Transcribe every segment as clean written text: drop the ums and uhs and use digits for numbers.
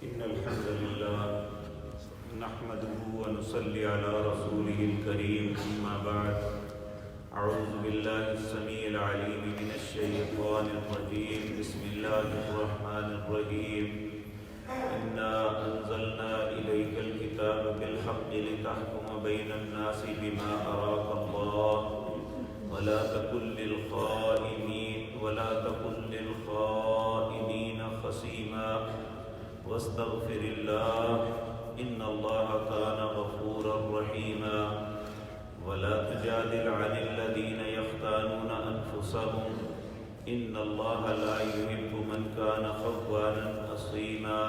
إن الحمد لله نحمده ونصلي على رسوله الكريم أما بعد أعوذ بالله السميع العليم من الشيطان الرجيم بسم الله الرحمن الرحيم إنا أنزلنا إليك الكتاب بالحق لتحكم بين الناس بما أراك الله ولا تكن للخائنين خصيما واستغفر الله إن الله كان غفورا رحيما ولا تجادل عن الذين يختانون أنفسهم إن الله لا يحب من كان خوانا أثيما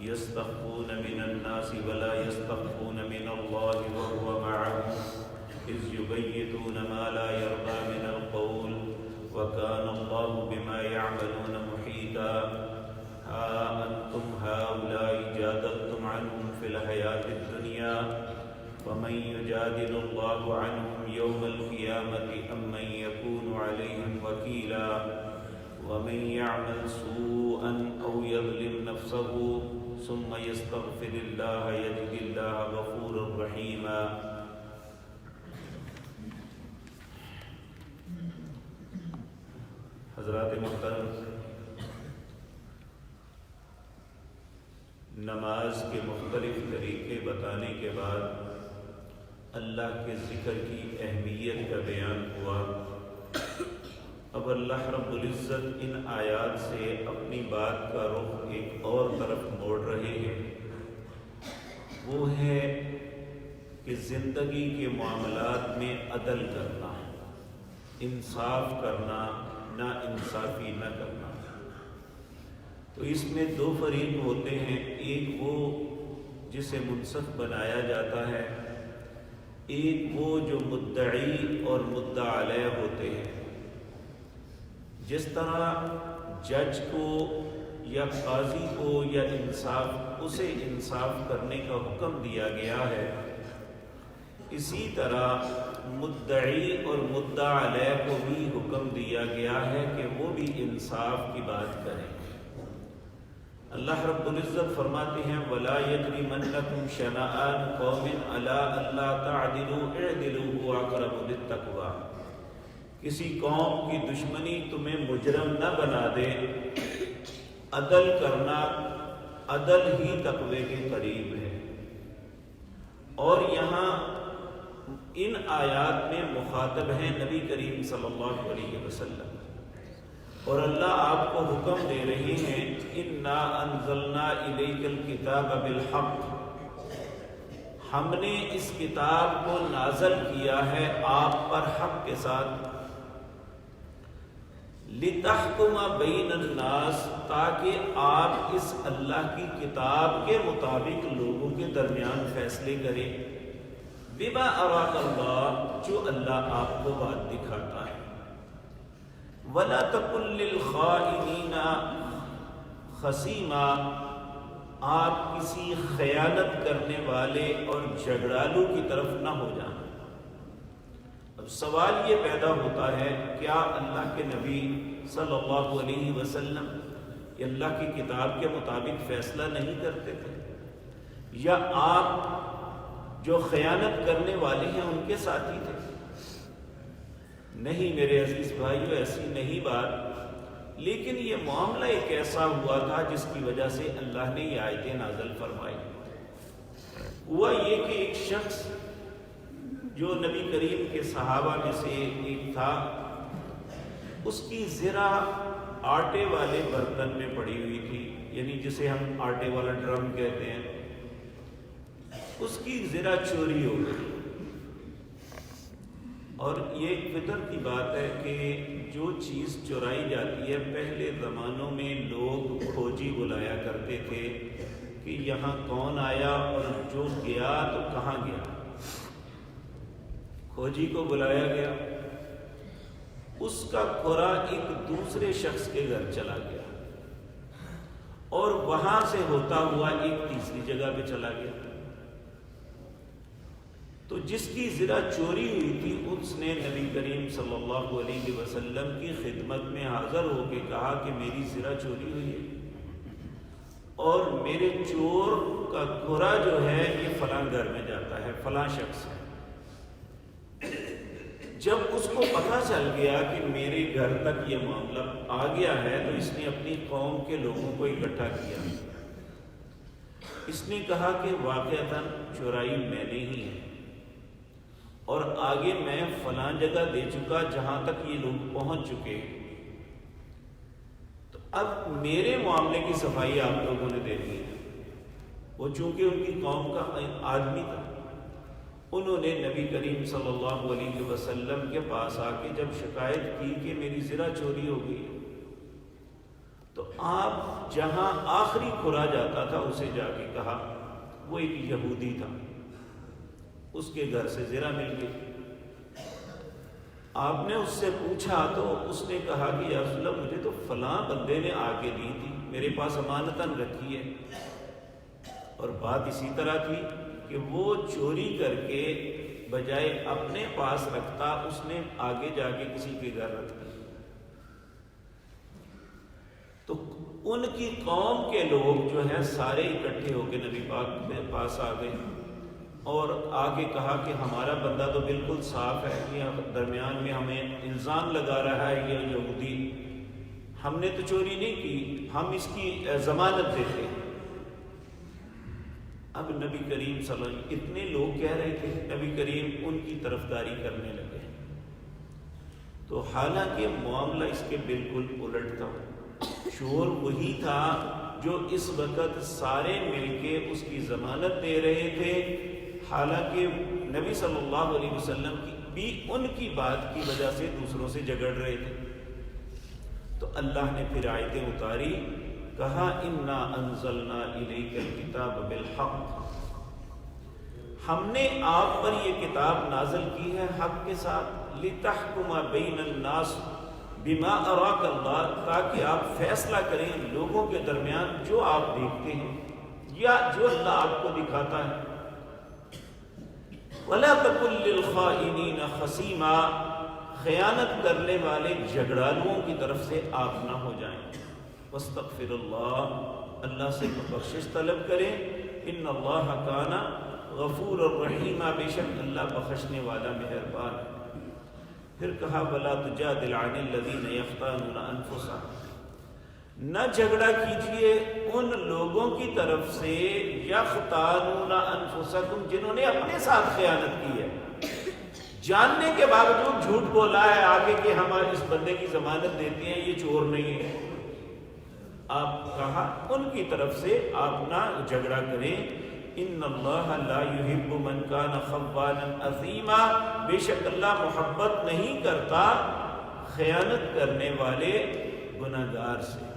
يستخفون من الناس ولا يستخفون من الله وهو معهم إذ يبيتون ما لا يرضى من القول وكان الله بما يعملون محيطا ها أنتم هؤلاء جادلتم عنهم في الحياة الدنيا ومن يجادل الله عنهم يوم القيامة أم من يكون عليهم وكيلا ومن يعمل سوءا أو يظلم نفسه ثم يستغفر الله يجد الله غفورا رحيما. حضرات محترم، نماز کے مختلف طریقے بتانے کے بعد اللہ کے ذکر کی اہمیت کا بیان ہوا. اب اللہ رب العزت ان آیات سے اپنی بات کا رخ ایک اور طرف موڑ رہے ہیں. وہ ہے کہ زندگی کے معاملات میں عدل کرنا، انصاف کرنا، نا انصافی نہ کرنا. تو اس میں دو فریق ہوتے ہیں، ایک وہ جسے منصف بنایا جاتا ہے، ایک وہ جو مدعی اور مدعا علیہ ہوتے ہیں. جس طرح جج کو یا قاضی کو یا اسے انصاف کرنے کا حکم دیا گیا ہے، اسی طرح مدعی اور مدعا علیہ کو بھی حکم دیا گیا ہے کہ وہ بھی انصاف کی بات کریں. اللہ رب العزت فرماتے ہیں وَلَا يَجْرِمَنَّكُمْ شَنَآنُ قَوْمٍ عَلَىٰ أَلَّا تَعْدِلُوا اعْدِلُوا هُوَ أَقْرَبُ لِلتَّقْوَىٰ. کسی قوم کی دشمنی تمہیں مجرم نہ بنا دے. عدل کرنا، عدل ہی تقوی کے قریب ہے. اور یہاں ان آیات میں مخاطب ہیں نبی کریم صلی اللہ علیہ وسلم، اور اللہ آپ کو حکم دے رہے ہیں انا انزلنا الیک الکتاب بالحق، ہم نے اس کتاب کو نازل کیا ہے آپ پر حق کے ساتھ، لتحکم بین الناس، تاکہ آپ اس اللہ کی کتاب کے مطابق لوگوں کے درمیان فیصلے کریں، بما اراک اللہ، جو اللہ آپ کو بات دکھاتا ہے. وَلَا تَكُن لِّلْخَائِنِينَ خَصِيمًا، آپ کسی خیانت کرنے والے اور جھگڑالو کی طرف نہ ہو جائیں. اب سوال یہ پیدا ہوتا ہے، کیا اللہ کے نبی صلی اللہ علیہ وسلم یہ اللہ کی کتاب کے مطابق فیصلہ نہیں کرتے تھے، یا آپ جو خیانت کرنے والے ہیں ان کے ساتھی تھے؟ نہیں میرے عزیز بھائیو، ایسی نہیں بات. لیکن یہ معاملہ ایک ایسا ہوا تھا جس کی وجہ سے اللہ نے یہ آیتیں نازل فرمائی. ہوا یہ کہ ایک شخص جو نبی کریم کے صحابہ میں سے ایک تھا، اس کی زرہ آٹے والے برتن میں پڑی ہوئی تھی، یعنی جسے ہم آٹے والا ڈرم کہتے ہیں. اس کی زرہ چوری ہو گئی. اور یہ ایک فطر کی بات ہے کہ جو چیز چورائی جاتی ہے، پہلے زمانوں میں لوگ کھوجی بلایا کرتے تھے کہ یہاں کون آیا اور جو گیا تو کہاں گیا. کھوجی کو بلایا گیا، اس کا کھورا ایک دوسرے شخص کے گھر چلا گیا اور وہاں سے ہوتا ہوا ایک تیسری جگہ پہ چلا گیا. تو جس کی زرہ چوری ہوئی تھی اس نے نبی کریم صلی اللہ علیہ وسلم کی خدمت میں حاضر ہو کے کہا کہ میری زرہ چوری ہوئی ہے. اور میرے چور کا کھرا جو ہے یہ فلاں گھر میں جاتا ہے، فلاں شخص ہے۔ جب اس کو پتہ چل گیا کہ میرے گھر تک یہ معاملہ آ گیا ہے تو اس نے اپنی قوم کے لوگوں کو اکٹھا کیا۔ اس نے کہا کہ واقعتاً چورائی میں نے ہی ہے، اور آگے میں فلاں جگہ دے چکا جہاں تک یہ لوگ پہنچ چکے، تو اب میرے معاملے کی صفائی آپ لوگوں نے دینی ہے۔ وہ چونکہ ان کی قوم کا آدمی تھا، انہوں نے نبی کریم صلی اللہ علیہ وسلم کے پاس آ کے جب شکایت کی کہ میری زرہ چوری ہو گئی، تو آپ جہاں آخری کھرا جاتا تھا اسے جا کے کہا، وہ ایک یہودی تھا، اس کے گھر سے زرہ مل گئی۔ آپ نے اس سے پوچھا تو اس نے کہا کہ یا رسول اللہ مجھے تو فلاں بندے نے آ کے دی تھی، میرے پاس امانتاً رکھی ہے۔ اور بات اسی طرح تھی کہ وہ چوری کر کے بجائے اپنے پاس رکھتا، اس نے آگے جا کے کسی کے گھر رکھ دی۔ تو ان کی قوم کے لوگ جو ہیں سارے اکٹھے ہو کے نبی پاک کے پاس آ گئے اور آگے کہا کہ ہمارا بندہ تو بالکل صاف ہے، یہ درمیان میں ہمیں الزام لگا رہا ہے یہ یہودی، ہم نے تو چوری نہیں کی، ہم اس کی ضمانت دیتے ہیں۔ اب نبی کریم صلی اللہ علیہ وسلم اتنے لوگ کہہ رہے تھے، نبی کریم ان کی طرفداری کرنے لگے، تو حالانکہ معاملہ اس کے بالکل الٹ تھا۔ چور وہی تھا جو اس وقت سارے مل کے اس کی ضمانت دے رہے تھے، حالانکہ نبی صلی اللہ علیہ وسلم کی بھی ان کی بات کی وجہ سے دوسروں سے جھگڑ رہے تھے۔ تو اللہ نے پھر آیتیں اتاری، کہا انا انزلنا الیک الکتاب بالحق، ہم نے آپ پر یہ کتاب نازل کی ہے حق کے ساتھ، لتحکم بین الناس بما اراک اللہ، تاکہ آپ فیصلہ کریں لوگوں کے درمیان جو آپ دیکھتے ہیں یا جو اللہ آپ کو دکھاتا ہے۔ ولا تکن للخائنین خصیما، خیانت کرنے والے جھگڑالوؤں کی طرف سے آپ نہ ہو جائیں۔ واستغفر اللہ، اللہ سے بخشش طلب کریں، ان اللہ کان غفور الرحیم، بے شک اللہ بخشنے والا مہربان ہے۔ پھر کہا ولا تجادل عن الذین یختانون انفسهم، نہ جھگڑا کیجئے ان لوگوں کی طرف سے یختانون انفسکم، جنہوں نے اپنے ساتھ خیانت کی ہے، جاننے کے باوجود جھوٹ بولا ہے آگے کہ ہم اس بندے کی ضمانت دیتے ہیں یہ چور نہیں ہے۔ آپ کہا ان کی طرف سے آپ نہ جھگڑا کریں، ان اللہ لا یحب من کان خوانا اثیما، بے شک اللہ محبت نہیں کرتا خیانت کرنے والے گناہگار سے۔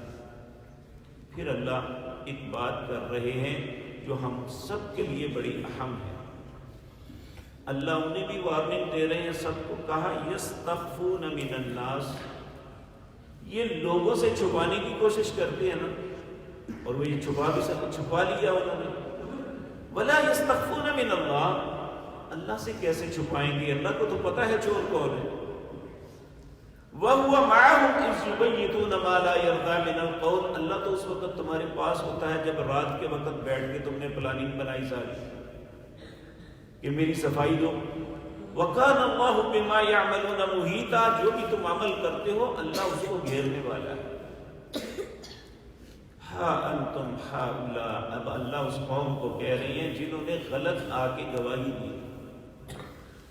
پھر اللہ ایک بات کر رہے ہیں جو ہم سب کے لیے بڑی اہم ہے، اللہ انہیں بھی وارننگ دے رہے ہیں سب کو، کہا یستخفون من الناس، یہ لوگوں سے چھپانے کی کوشش کرتے ہیں نا، اور وہ یہ چھپا لیا انہوں نے۔ ولا یستخفون من اللہ، اللہ سے کیسے چھپائیں گے، اللہ کو تو پتہ ہے چور کون ہے۔ وَهُوَ مَعَهُمْ إِذْ يُبَيِّتُونَ مَا لَا يَرْضَىٰ مِنَ الْقَوْلِ، اللہ تو اس وقت تمہارے پاس ہوتا ہے جب رات کے وقت بیٹھ کے تم نے پلاننگ بنائی ساری کہ میری صفائی دو۔ وَكَانَ اللَّهُ بِمَا يَعْمَلُونَ مُحِيطًا، جو بھی تم عمل کرتے ہو اللہ اس کو گھیرنے والا ہے۔ ہا انتم ہؤلاء، اب اللہ اس قوم کو کہہ رہی ہیں جنہوں نے غلط آ کے گواہی دی،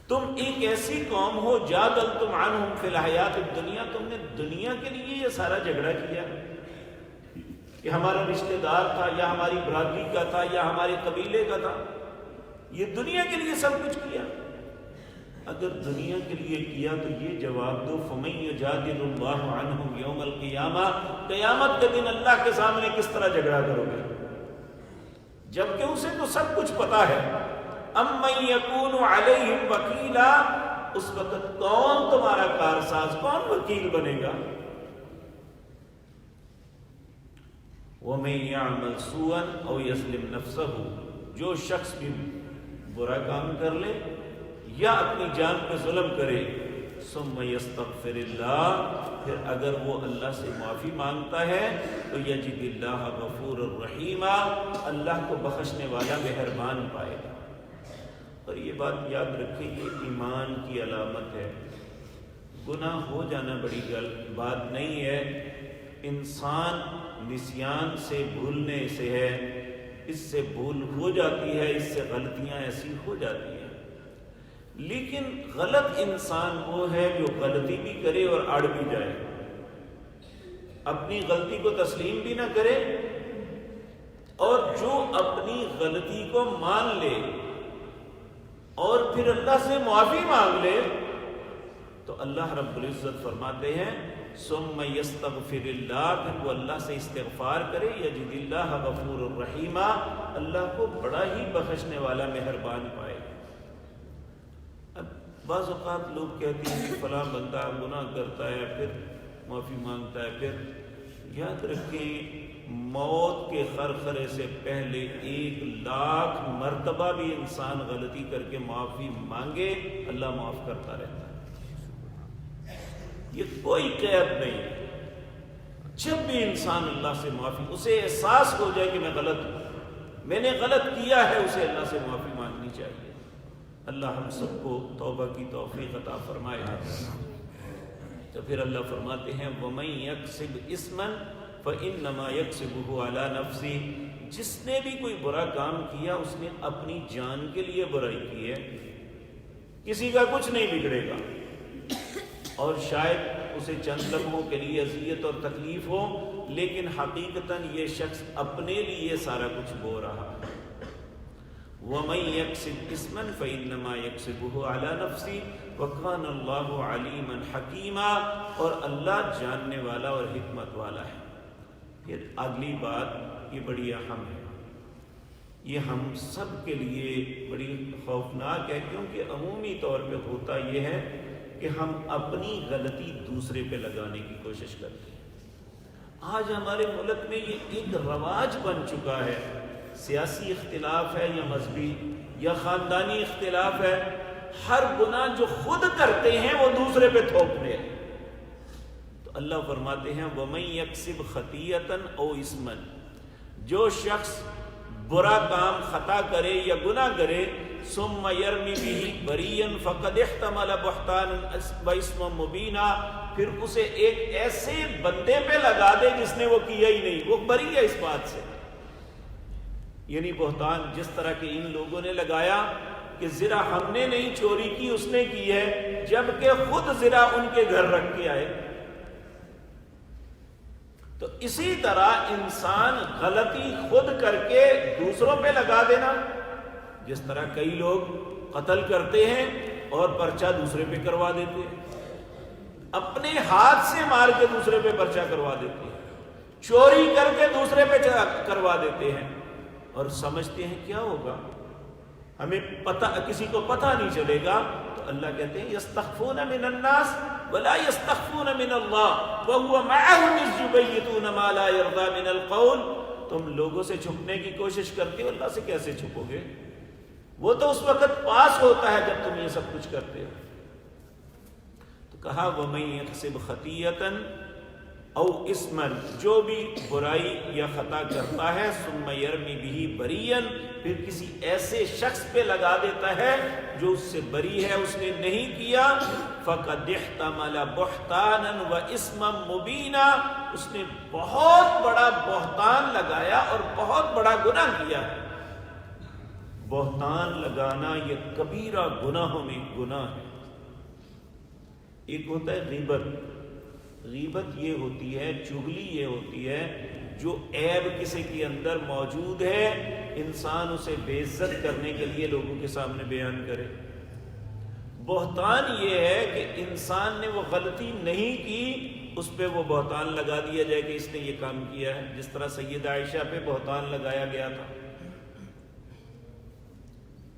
تم ایک ایسی قوم ہو جادلتم عنہم فی الحیات الدنیا، تم نے دنیا کے لیے یہ سارا جھگڑا کیا کہ ہمارا رشتہ دار تھا یا ہماری برادری کا تھا یا ہمارے قبیلے کا تھا، یہ دنیا کے لیے سب کچھ کیا۔ اگر دنیا کے لیے کیا تو یہ جواب دو، فَمَن يُجَادِلُ اللَّهُ عَنْهُمْ يَوْمَ الْقِيَامَةِ، قیامت کے دن اللہ کے سامنے کس طرح جھگڑا کرو گے جبکہ اسے تو سب کچھ پتا ہے۔ أَمَّن يَكُونُ عَلَيْهِمْ وَكِيلًا، اس وقت کون تمہارا کارساز، کون وکیل بنے گا؟ وَمَن يَعْمَلْ سُوءًا أَوْ يَظْلِمْ نَفْسَهُ، جو شخص بھی برا کام کر لے یا اپنی جان پہ ظلم کرے، ثم یستغفر اللہ، پھر اگر وہ اللہ سے معافی مانگتا ہے تو یجد اللہ غفور الرحیم، اللہ کو بخشنے والا مہربان پائے گا۔ اور یہ بات یاد رکھیں، یہ ایمان کی علامت ہے۔ گناہ ہو جانا بڑی بات نہیں ہے، انسان نسیان سے، بھولنے سے ہے، اس سے بھول ہو جاتی ہے، اس سے غلطیاں ایسی ہو جاتی ہیں۔ لیکن غلط انسان وہ ہے جو غلطی بھی کرے اور اڑ بھی جائے، اپنی غلطی کو تسلیم بھی نہ کرے، اور جو اپنی غلطی کو مان لے اور پھر اللہ سے معافی مانگ لے تو اللہ رب العزت فرماتے ہیں ثم یستغفر اللہ، پھر وہ اللہ سے استغفار کرے، یجد اللہ غفور الرحیم، اللہ کو بڑا ہی بخشنے والا مہربان پائے۔ اب بعض اوقات لوگ کہتے ہیں کہ فلاں بندہ گناہ کرتا ہے پھر معافی مانگتا ہے، پھر یاد رکھیں موت کے خرخرے سے پہلے 1,00,000 مرتبہ بھی انسان غلطی کر کے معافی مانگے، اللہ معاف کرتا رہتا ہے۔ یہ کوئی قید نہیں، جب بھی انسان اللہ سے معافی، اسے احساس ہو جائے کہ میں غلط ہوں، میں نے غلط کیا ہے، اسے اللہ سے معافی مانگنی چاہیے۔ اللہ ہم سب کو توبہ کی توفیق عطا فرمائے۔ تو پھر اللہ فرماتے ہیں وَمَن يَكْسِبْ إِثْمًا فَإِنَّمَا يَكْسِبُهُ عَلَى نَفْسِهِ، جس نے بھی کوئی برا کام کیا اس نے اپنی جان کے لیے برائی کی ہے، کسی کا کچھ نہیں بگڑے گا، اور شاید اسے چند لمحوں کے لیے اذیت اور تکلیف ہو، لیکن حقیقتاً یہ شخص اپنے لیے سارا کچھ بو رہا ہے۔ وَمَن يَكْسِبْ إِثْمًا فَإِنَّمَا يَكْسِبُهُ عَلَى نَفْسِهِ وَكَانَ اللَّهُ عَلِيمًا حَكِيمًا، اور اللہ جاننے والا اور حکمت والا ہے۔ پھر اگلی بات یہ بڑی اہم ہے، یہ ہم سب کے لیے بڑی خوفناک ہے، کیونکہ عمومی طور پہ ہوتا یہ ہے کہ ہم اپنی غلطی دوسرے پہ لگانے کی کوشش کرتے ہیں۔ آج ہمارے ملک میں یہ ایک رواج بن چکا ہے، سیاسی اختلاف ہے یا مذہبی یا خاندانی اختلاف ہے، ہر گناہ جو خود کرتے ہیں وہ دوسرے پہ تھوپنے ہیں۔ تو اللہ فرماتے ہیں وَمَن يَكْسِبْ خَطِيَّةً أَوْ إِثْمًا، جو شخص برا کام خطا کرے یا گناہ کرے ثم يرمی به بريا فقد احتمل بهتانا واسما مبینا، پھر اسے ایک ایسے بندے پہ لگا دے جس نے وہ کیا ہی نہیں، وہ بری ہے اس بات سے۔ یعنی بہتان جس طرح کہ ان لوگوں نے لگایا کہ زرا ہم نے نہیں چوری کی، اس نے کی ہے، جبکہ خود زرا ان کے گھر رکھ کے آئے۔ تو اسی طرح انسان غلطی خود کر کے دوسروں پہ لگا دینا، جس طرح کئی لوگ قتل کرتے ہیں اور پرچہ دوسرے پہ کروا دیتے ہیں، اپنے ہاتھ سے مار کے دوسرے پہ پرچہ کروا دیتے ہیں، چوری کر کے دوسرے پہ کروا دیتے ہیں، اور سمجھتے ہیں کیا ہوگا، ہمیں پتہ، کسی کو پتہ نہیں چلے گا۔ تو اللہ کہتے ہیں یستخفون من الناس ولا یستخفون من اللہ وهو معهم اذ یبیتون ما لا یرضى من القول، تم لوگوں سے چھپنے کی کوشش کرتے ہو، اللہ سے کیسے چھپو گے؟ وہ تو اس وقت پاس ہوتا ہے جب تم یہ سب کچھ کرتے ہو۔ تو کہا وَمَن يَكْسِبْ خَطِيَّةً او اسمن، جو بھی برائی یا خطا کرتا ہے ثم یرمی بہ بریا، پھر کسی ایسے شخص پہ لگا دیتا ہے جو اس سے بری ہے، اس نے نہیں کیا، فقد احتمل بہتانا واسما مبینا، اس نے بہت بڑا بہتان لگایا اور بہت بڑا گناہ کیا ہے۔ بہتان لگانا یہ کبیرہ گناہوں میں گناہ ہے۔ ایک ہوتا ہے غیبت، غیبت یہ ہوتی ہے، چغلی یہ ہوتی ہے، جو عیب کسی کے اندر موجود ہے انسان اسے بے عزت کرنے کے لیے لوگوں کے سامنے بیان کرے۔ بہتان یہ ہے کہ انسان نے وہ غلطی نہیں کی، اس پہ وہ بہتان لگا دیا جائے کہ اس نے یہ کام کیا ہے، جس طرح سیدہ عائشہ پہ بہتان لگایا گیا تھا۔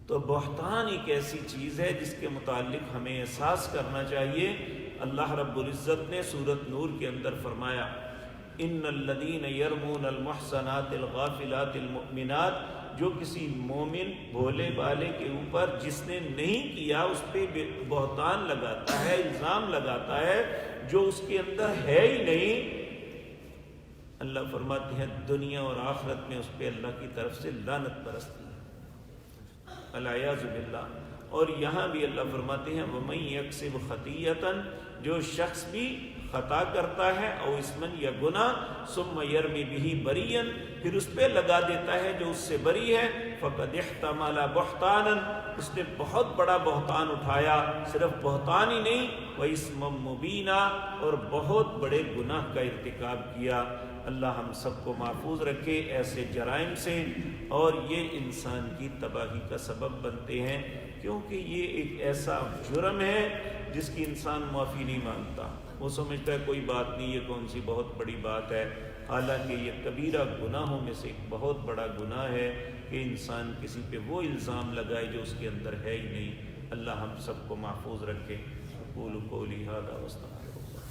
تو بہتان ایک ایسی چیز ہے جس کے متعلق ہمیں احساس کرنا چاہیے۔ اللہ رب العزت نے سورۃ نور کے اندر فرمایا ان الذین یرمون المحصنات الغافلات المؤمنات، جو کسی مومن بھولے بالے کے اوپر جس نے نہیں کیا اس پہ بہتان لگاتا ہے، الزام لگاتا ہے جو اس کے اندر ہے ہی نہیں، اللہ فرماتے ہیں دنیا اور آخرت میں اس پہ اللہ کی طرف سے لعنت برستی ہے، العیاذ باللہ۔ اور یہاں بھی اللہ فرماتے ہیں وَمَن یکسب خطیئۃ، جو شخص بھی خطا کرتا ہے او اسمن یا گناہ ثم یرمی بہ بریئا، پھر اس پہ لگا دیتا ہے جو اس سے بری ہے، فقد احتمل بہتانا، اس نے بہت بڑا بہتان اٹھایا، صرف بہتان ہی نہیں واسما مبینا، اور بہت بڑے گناہ کا ارتکاب کیا۔ اللہ ہم سب کو محفوظ رکھے ایسے جرائم سے، اور یہ انسان کی تباہی کا سبب بنتے ہیں، کیونکہ یہ ایک ایسا جرم ہے جس کی انسان معافی نہیں مانگتا، وہ سمجھتا ہے کوئی بات نہیں، یہ کون سی بہت بڑی بات ہے، حالانکہ یہ کبیرہ گناہوں میں سے ایک بہت بڑا گناہ ہے کہ انسان کسی پہ وہ الزام لگائے جو اس کے اندر ہے ہی نہیں۔ اللہ ہم سب کو محفوظ رکھے۔ اقول قولی ھذا واستغفر اللہ۔